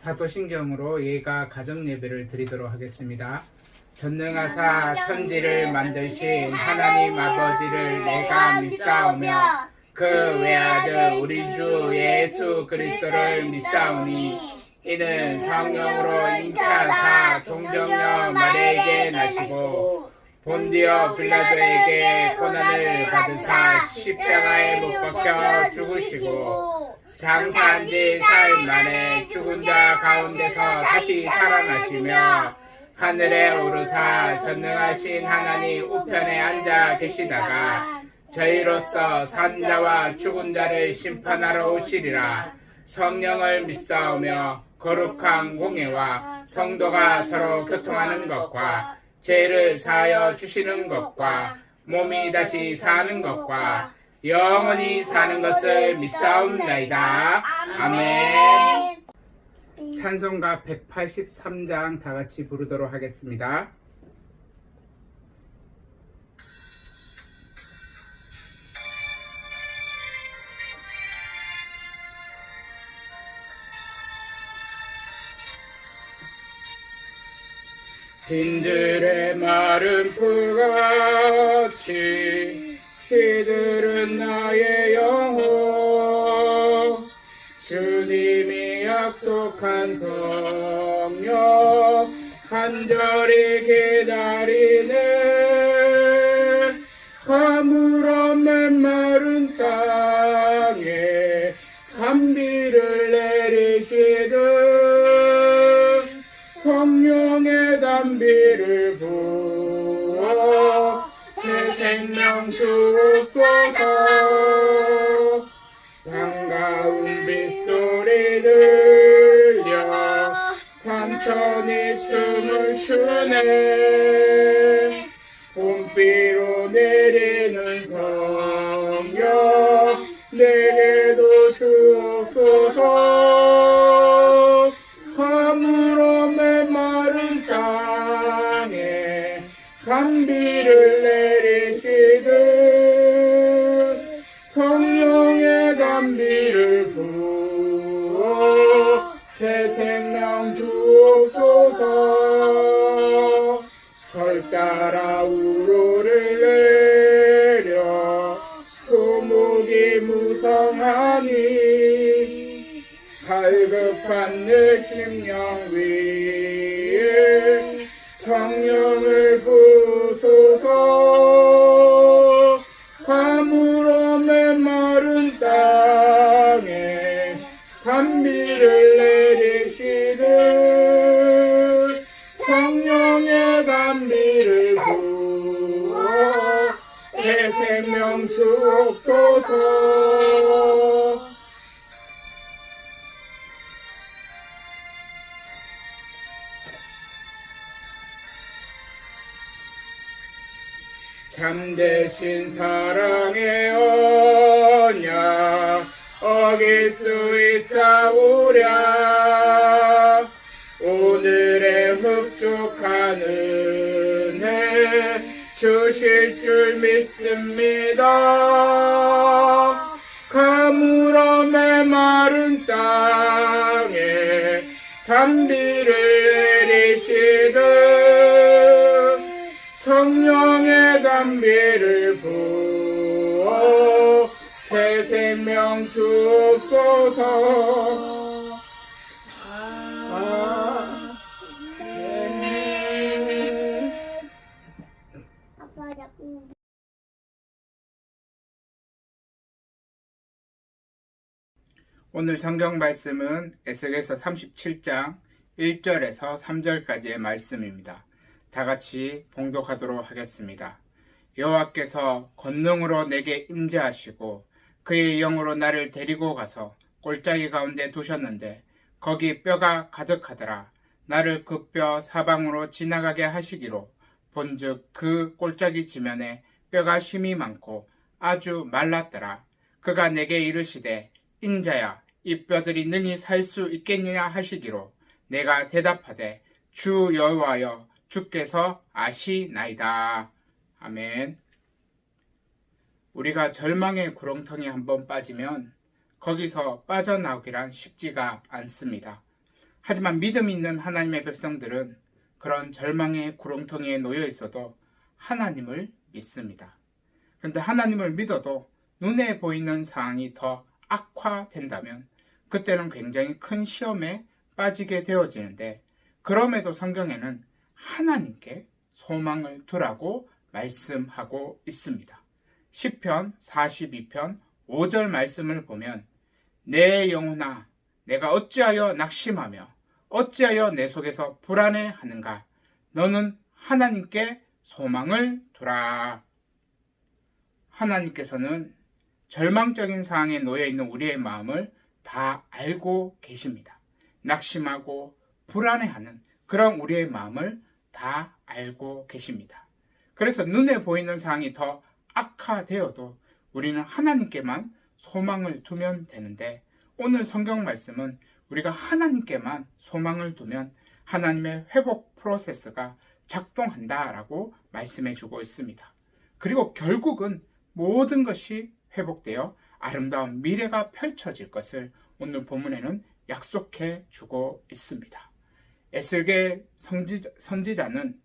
사도신경으로 예가 가정 예배를 드리도록 하겠습니다. 전능하사 천지를 만드신 하나님 아버지를 내가 믿사오며 그 외아들 우리 주 예수 그리스도를 믿사오니 이는 성령으로 잉타사 동정녀 마리아에게 나시고 본디오 빌라도에게 고난을 받으사 십자가에 못 박혀 죽으시고 장사한 지 사흘 만에 죽은 자 가운데서 다시 살아나시며 하늘에 오르사 전능하신 하나님 우편에 앉아 계시다가 저희로서 산자와 죽은 자를 심판하러 오시리라. 성령을 믿사오며 거룩한 공예와 성도가 서로 교통하는 것과 죄를 사하여 주시는 것과 몸이 다시 사는 것과 영원히 사는 것을 믿사옵나이다. 아멘. 찬송가 183장 다 같이 부르도록 하겠습니다. 빈들의 마른 풀같이 시들은 나의 영혼 주님이 약속한 성령 간절히 기다리네 가물어 맨마른 땅에 단비를 내리시듯 성령의 단비를 부어 새 생명 주옵소서 반가운 빗소리 들려 산천이 춤을 추네 봄비로 내리는 성령 내게도 주옵소서 가물어 메마른 땅에 단비를 내리시듯 성령의 단비를 부어 새 생명 주옵소서 절 따라 우로를 내려 조목이 무성하니 갈급한 내 심령 위에 성령을 부소서 가물어 메마른 땅에 단비를 내리시듯 성령의 단비를 부어 새 생명 주옵소서 참되신 사랑의 언약 어길 수 있사오랴 오늘의 흡족한 은혜 주실 줄 믿습니다 가물어 메마른 땅에 단비를 내리시듯 성령의 단비를 부어 새 생명 주옵소서 오늘 성경 말씀은 에스겔서 37장 1절에서 3절까지의 말씀입니다. 다 같이 봉독하도록 하겠습니다. 여호와께서 권능으로 내게 임재하시고 그의 영으로 나를 데리고 가서 골짜기 가운데 두셨는데 거기 뼈가 가득하더라. 나를 그 뼈 사방으로 지나가게 하시기로 본즉 그 골짜기 지면에 뼈가 심이 많고 아주 말랐더라. 그가 내게 이르시되 인자야 이 뼈들이 능히 살 수 있겠느냐 하시기로 내가 대답하되 주 여호와여 주께서 아시나이다. 아멘. 우리가 절망의 구렁텅이에 한번 빠지면 거기서 빠져나오기란 쉽지가 않습니다. 하지만 믿음이 있는 하나님의 백성들은 그런 절망의 구렁텅이에 놓여 있어도 하나님을 믿습니다. 그런데 하나님을 믿어도 눈에 보이는 상황이 더 악화된다면 그때는 굉장히 큰 시험에 빠지게 되어지는데, 그럼에도 성경에는 하나님께 소망을 두라고 말씀하고 있습니다. 시편 42편 5절 말씀을 보면 내 영혼아 내가 어찌하여 낙심하며 어찌하여 내 속에서 불안해하는가, 너는 하나님께 소망을 두라. 하나님께서는 절망적인 상황에 놓여 있는 우리의 마음을 다 알고 계십니다. 낙심하고 불안해하는 그런 우리의 마음을 다 알고 계십니다. 그래서 눈에 보이는 상황이 더 악화되어도 우리는 하나님께만 소망을 두면 되는데, 오늘 성경 말씀은 우리가 하나님께만 소망을 두면 하나님의 회복 프로세스가 작동한다라고 말씀해 주고 있습니다. 그리고 결국은 모든 것이 회복되어 아름다운 미래가 펼쳐질 것을 오늘 본문에는 약속해 주고 있습니다. 에스겔 선지자는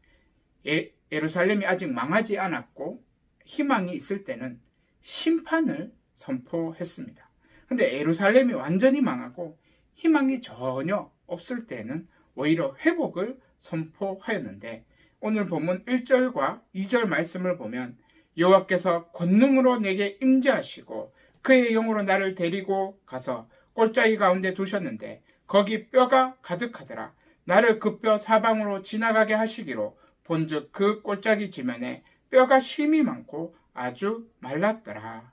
예루살렘이 아직 망하지 않았고 희망이 있을 때는 심판을 선포했습니다. 근데 예루살렘이 완전히 망하고 희망이 전혀 없을 때는 오히려 회복을 선포하였는데, 오늘 본문 1절과 2절 말씀을 보면 여호와께서 권능으로 내게 임재하시고 그의 영으로 나를 데리고 가서 골짜기 가운데 두셨는데 거기 뼈가 가득하더라. 나를 그 뼈 사방으로 지나가게 하시기로 본즉 그 골짜기 지면에 뼈가 심이 많고 아주 말랐더라.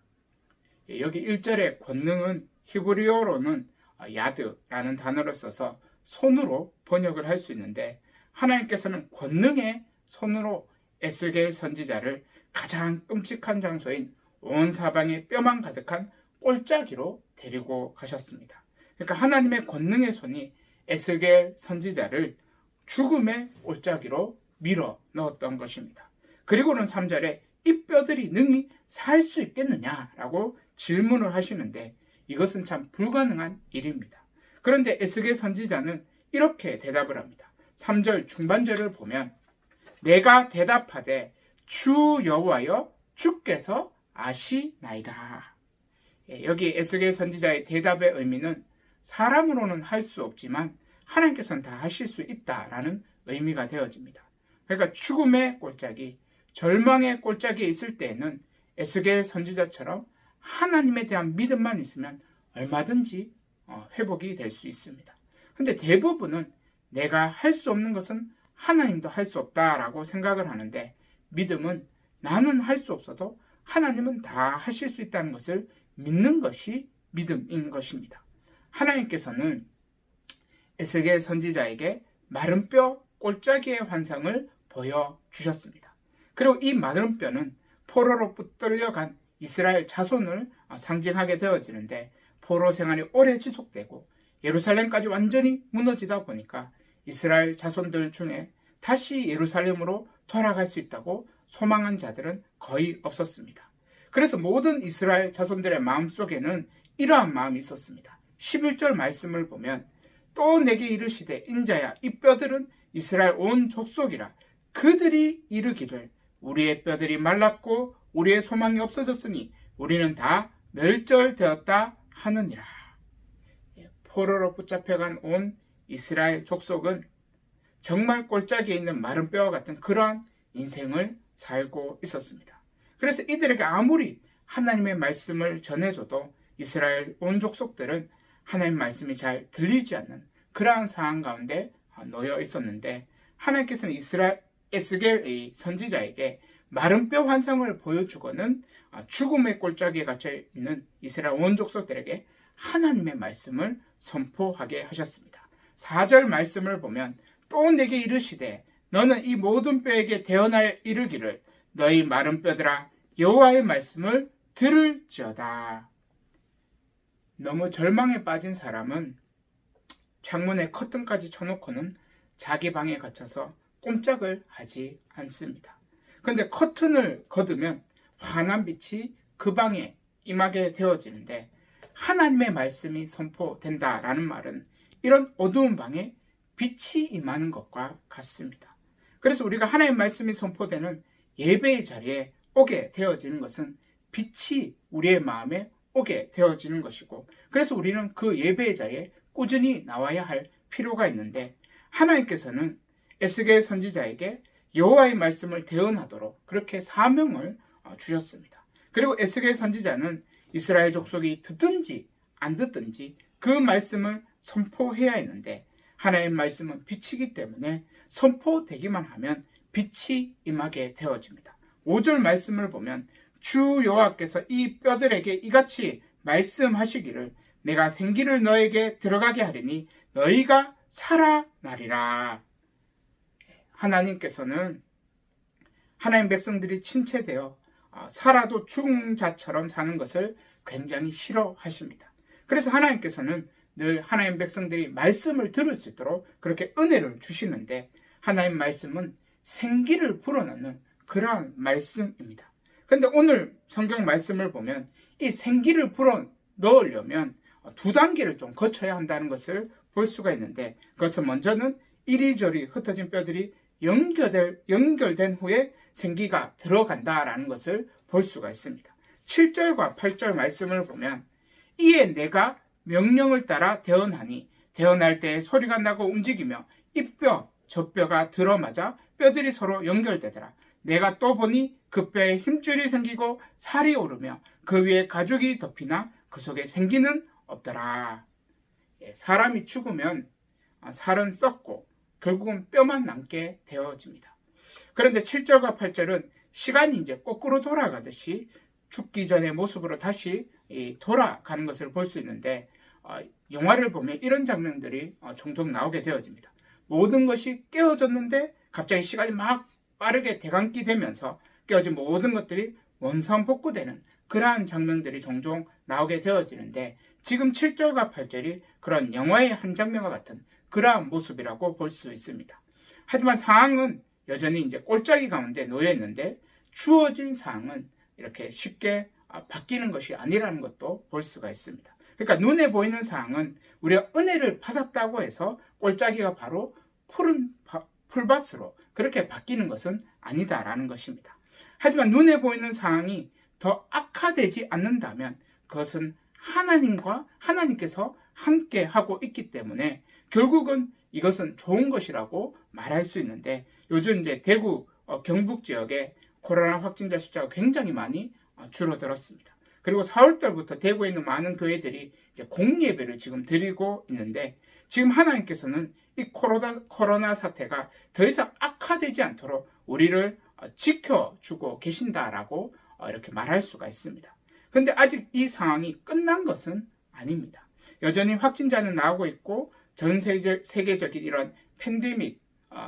여기 1절의 권능은 히브리어로는 야드라는 단어를 써서 손으로 번역을 할 수 있는데, 하나님께서는 권능의 손으로 에스겔 선지자를 가장 끔찍한 장소인 온 사방에 뼈만 가득한 골짜기로 데리고 가셨습니다. 그러니까 하나님의 권능의 손이 에스겔 선지자를 죽음의 골짜기로 밀어 넣었던 것입니다. 그리고는 3절에 이 뼈들이 능히 살 수 있겠느냐라고 질문을 하시는데, 이것은 참 불가능한 일입니다. 그런데 에스겔 선지자는 이렇게 대답을 합니다. 3절 중반절을 보면 내가 대답하되 주 여호와여 주께서 아시나이다. 여기 에스겔 선지자의 대답의 의미는 사람으로는 할 수 없지만 하나님께서는 다 하실 수 있다라는 의미가 되어집니다. 그러니까 죽음의 골짜기, 절망의 골짜기에 있을 때에는 에스겔 선지자처럼 하나님에 대한 믿음만 있으면 얼마든지 회복이 될 수 있습니다. 근데 대부분은 내가 할 수 없는 것은 하나님도 할 수 없다라고 생각을 하는데, 믿음은 나는 할 수 없어도 하나님은 다 하실 수 있다는 것을 믿는 것이 믿음인 것입니다. 하나님께서는 에스겔 선지자에게 마른 뼈 골짜기의 환상을 보여주셨습니다. 그리고 이 마른 뼈는 포로로 붙들려간 이스라엘 자손을 상징하게 되어지는데, 포로 생활이 오래 지속되고 예루살렘까지 완전히 무너지다 보니까 이스라엘 자손들 중에 다시 예루살렘으로 돌아갈 수 있다고 소망한 자들은 거의 없었습니다. 그래서 모든 이스라엘 자손들의 마음속에는 이러한 마음이 있었습니다. 11절 말씀을 보면 또 내게 이르시되 인자야 이 뼈들은 이스라엘 온 족속이라. 그들이 이르기를 우리의 뼈들이 말랐고 우리의 소망이 없어졌으니 우리는 다 멸절되었다 하느니라. 포로로 붙잡혀간 온 이스라엘 족속은 정말 골짜기에 있는 마른 뼈와 같은 그러한 인생을 살고 있었습니다. 그래서 이들에게 아무리 하나님의 말씀을 전해줘도 이스라엘 온 족속들은 하나님 말씀이 잘 들리지 않는 그러한 상황 가운데 놓여 있었는데, 하나님께서는 에스겔의 선지자에게 마른 뼈 환상을 보여주고는 죽음의 골짜기에 갇혀 있는 이스라엘 온 족속들에게 하나님의 말씀을 선포하게 하셨습니다. 4절 말씀을 보면 또 내게 이르시되 너는 이 모든 뼈에게 대언하여 이르기를 너희 마른 뼈들아 여호와의 말씀을 들을지어다. 너무 절망에 빠진 사람은 창문에 커튼까지 쳐놓고는 자기 방에 갇혀서 꼼짝을 하지 않습니다. 그런데 커튼을 걷으면 환한 빛이 그 방에 임하게 되어지는데, 하나님의 말씀이 선포된다라는 말은 이런 어두운 방에 빛이 임하는 것과 같습니다. 그래서 우리가 하나님의 말씀이 선포되는 예배의 자리에 오게 되어지는 것은 빛이 우리의 마음에 오게 되어지는 것이고, 그래서 우리는 그 예배의 자리에 꾸준히 나와야 할 필요가 있는데, 하나님께서는 에스겔 선지자에게 여호와의 말씀을 대언하도록 그렇게 사명을 주셨습니다. 그리고 에스겔 선지자는 이스라엘 족속이 듣든지 안 듣든지 그 말씀을 선포해야 했는데, 하나님의 말씀은 빛이기 때문에 선포되기만 하면 빛이 임하게 되어집니다. 5절 말씀을 보면 주 여호와께서 이 뼈들에게 이같이 말씀하시기를 내가 생기를 너에게 들어가게 하리니 너희가 살아나리라. 하나님께서는 하나님 백성들이 침체되어 살아도 죽은 자처럼 사는 것을 굉장히 싫어하십니다. 그래서 하나님께서는 늘 하나님 백성들이 말씀을 들을 수 있도록 그렇게 은혜를 주시는데, 하나님 말씀은 생기를 불어넣는 그러한 말씀입니다. 그런데 오늘 성경 말씀을 보면 이 생기를 불어넣으려면 두 단계를 좀 거쳐야 한다는 것을 볼 수가 있는데, 그것은 먼저는 이리저리 흩어진 뼈들이 연결된 후에 생기가 들어간다라는 것을 볼 수가 있습니다. 7절과 8절 말씀을 보면 이에 내가 명령을 따라 대언하니 대언할 때 소리가 나고 움직이며 이 뼈 저 뼈가 들어맞아 뼈들이 서로 연결되더라. 내가 또 보니 그 뼈에 힘줄이 생기고 살이 오르며 그 위에 가죽이 덮이나 그 속에 생기는 없더라. 사람이 죽으면 살은 썩고 결국은 뼈만 남게 되어집니다. 그런데 7절과 8절은 시간이 이제 거꾸로 돌아가듯이 죽기 전의 모습으로 다시 돌아가는 것을 볼 수 있는데, 영화를 보면 이런 장면들이 종종 나오게 되어집니다. 모든 것이 깨어졌는데 갑자기 시간이 막 빠르게 대강기 되면서 깨어진 모든 것들이 원상복구되는 그러한 장면들이 종종 나오게 되어지는데, 지금 7절과 8절이 그런 영화의 한 장면과 같은 그러한 모습이라고 볼 수 있습니다. 하지만 상황은 여전히 이제 꼴짜기 가운데 놓여 있는데, 주어진 상황은 이렇게 쉽게 바뀌는 것이 아니라는 것도 볼 수가 있습니다. 그러니까 눈에 보이는 상황은 우리가 은혜를 받았다고 해서 꼴짜기가 바로 푸른 풀밭으로 그렇게 바뀌는 것은 아니다라는 것입니다. 하지만 눈에 보이는 상황이 더 악화되지 않는다면 그것은 하나님께서 함께 하고 있기 때문에 결국은 이것은 좋은 것이라고 말할 수 있는데, 요즘 이제 대구 경북 지역에 코로나 확진자 숫자가 굉장히 많이 줄어들었습니다. 그리고 4월달부터 대구에 있는 많은 교회들이 이제 공예배를 지금 드리고 있는데, 지금 하나님께서는 이 코로나 사태가 더 이상 악화되지 않도록 우리를 지켜주고 계신다라고 이렇게 말할 수가 있습니다. 그런데 아직 이 상황이 끝난 것은 아닙니다. 여전히 확진자는 나오고 있고 전 세계적인 이런 팬데믹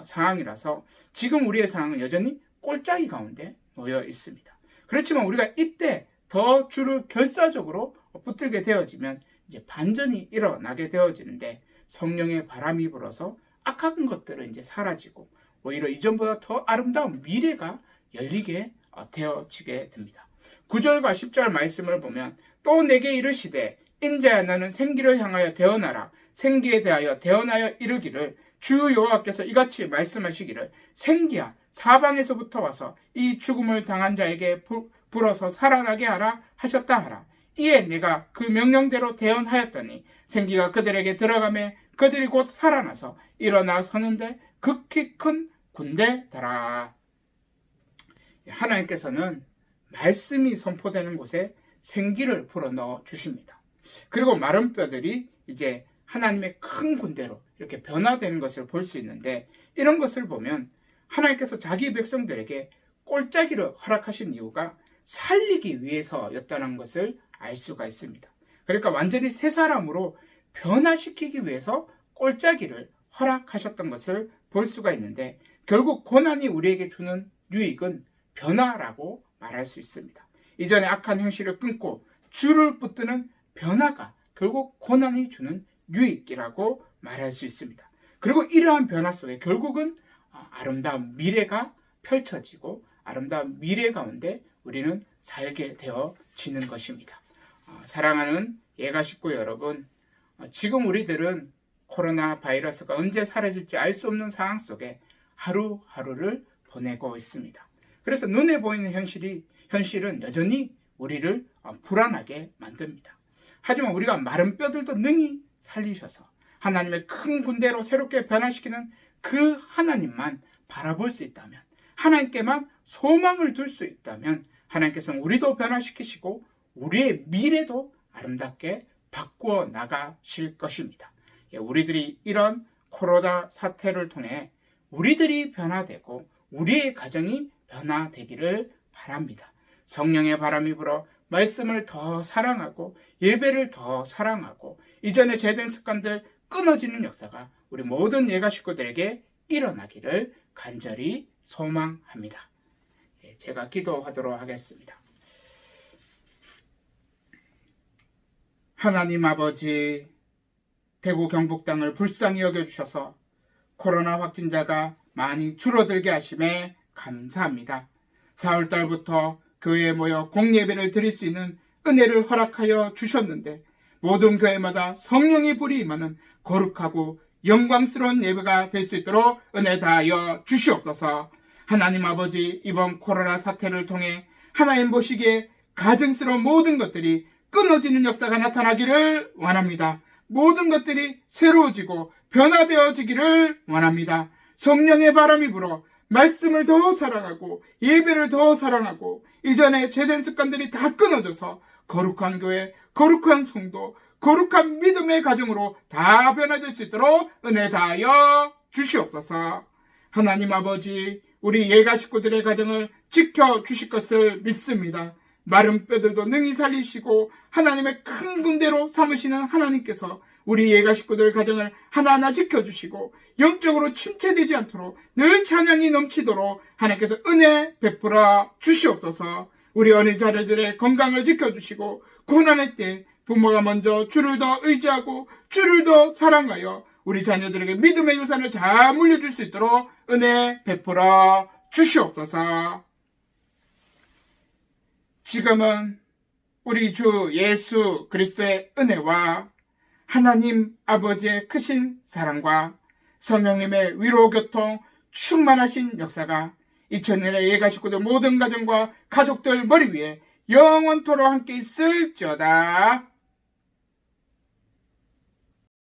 상황이라서 지금 우리의 상황은 여전히 꼴짜기 가운데 놓여 있습니다. 그렇지만 우리가 이때 더 줄을 결사적으로 붙들게 되어지면 이제 반전이 일어나게 되어지는데, 성령의 바람이 불어서 악한 것들은 이제 사라지고 오히려 이전보다 더 아름다운 미래가 열리게 되어지게 됩니다. 9절과 10절 말씀을 보면 또 내게 이르시되 인자야 너는 생기를 향하여 대언하라. 생기에 대하여 대언하여 이르기를 주 여호와께서 이같이 말씀하시기를 생기야 사방에서부터 와서 이 죽음을 당한 자에게 불어서 살아나게 하라 하셨다 하라. 이에 내가 그 명령대로 대언하였더니 생기가 그들에게 들어가매 그들이 곧 살아나서 일어나 서는데 극히 큰 군대더라. 하나님께서는 말씀이 선포되는 곳에 생기를 불어넣어 주십니다. 그리고 마른 뼈들이 이제 하나님의 큰 군대로 이렇게 변화되는 것을 볼 수 있는데, 이런 것을 보면 하나님께서 자기 백성들에게 꼴짜기를 허락하신 이유가 살리기 위해서였다는 것을 알 수가 있습니다. 그러니까 완전히 새 사람으로 변화시키기 위해서 꼴짜기를 허락하셨던 것을 볼 수가 있는데, 결국 고난이 우리에게 주는 유익은 변화라고 말할 수 있습니다. 이전에 악한 행실을 끊고 줄을 붙드는 변화가 결국 고난이 주는 유익이라고 말할 수 있습니다. 그리고 이러한 변화 속에 결국은 아름다운 미래가 펼쳐지고 아름다운 미래 가운데 우리는 살게 되어지는 것입니다. 사랑하는 예가 식구 여러분, 지금 우리들은 코로나 바이러스가 언제 사라질지 알 수 없는 상황 속에 하루하루를 보내고 있습니다. 그래서 눈에 보이는 현실은 여전히 우리를 불안하게 만듭니다. 하지만 우리가 마른 뼈들도 능히 살리셔서 하나님의 큰 군대로 새롭게 변화시키는 그 하나님만 바라볼 수 있다면, 하나님께만 소망을 둘 수 있다면 하나님께서는 우리도 변화시키시고 우리의 미래도 아름답게 바꾸어 나가실 것입니다. 우리들이 이런 코로나 사태를 통해 우리들이 변화되고 우리의 가정이 변화되기를 바랍니다. 성령의 바람이 불어 말씀을 더 사랑하고 예배를 더 사랑하고 이전에 죄된 습관들 끊어지는 역사가 우리 모든 예가 식구들에게 일어나기를 간절히 소망합니다. 제가 기도하도록 하겠습니다. 하나님 아버지, 대구 경북 땅을 불쌍히 여겨주셔서 코로나 확진자가 많이 줄어들게 하심에 감사합니다. 4월달부터 교회에 모여 공예배를 드릴 수 있는 은혜를 허락하여 주셨는데 모든 교회마다 성령의 불이 임하는 거룩하고 영광스러운 예배가 될 수 있도록 은혜 다하여 주시옵소서. 하나님 아버지, 이번 코로나 사태를 통해 하나님 보시기에 가증스러운 모든 것들이 끊어지는 역사가 나타나기를 원합니다. 모든 것들이 새로워지고 변화되어지기를 원합니다. 성령의 바람이 불어 말씀을 더 사랑하고 예배를 더 사랑하고 이전에 죄된 습관들이 다 끊어져서 거룩한 교회, 거룩한 성도, 거룩한 믿음의 가정으로 다 변화될 수 있도록 은혜 다하여 주시옵소서. 하나님 아버지, 우리 예가 식구들의 가정을 지켜주실 것을 믿습니다. 마른 뼈들도 능히 살리시고 하나님의 큰 군대로 삼으시는 하나님께서 우리 예가 식구들 가정을 하나하나 지켜주시고 영적으로 침체되지 않도록 늘 찬양이 넘치도록 하나님께서 은혜 베풀어 주시옵소서. 우리 어린 자녀들의 건강을 지켜주시고 고난의 때 부모가 먼저 주를 더 의지하고 주를 더 사랑하여 우리 자녀들에게 믿음의 유산을 잘 물려줄 수 있도록 은혜 베풀어 주시옵소서. 지금은 우리 주 예수 그리스도의 은혜와 하나님 아버지의 크신 사랑과 성령님의 위로 교통 충만하신 역사가 2000년의 예가 식구들 모든 가정과 가족들 머리 위에 영원토록 함께 있을지어다.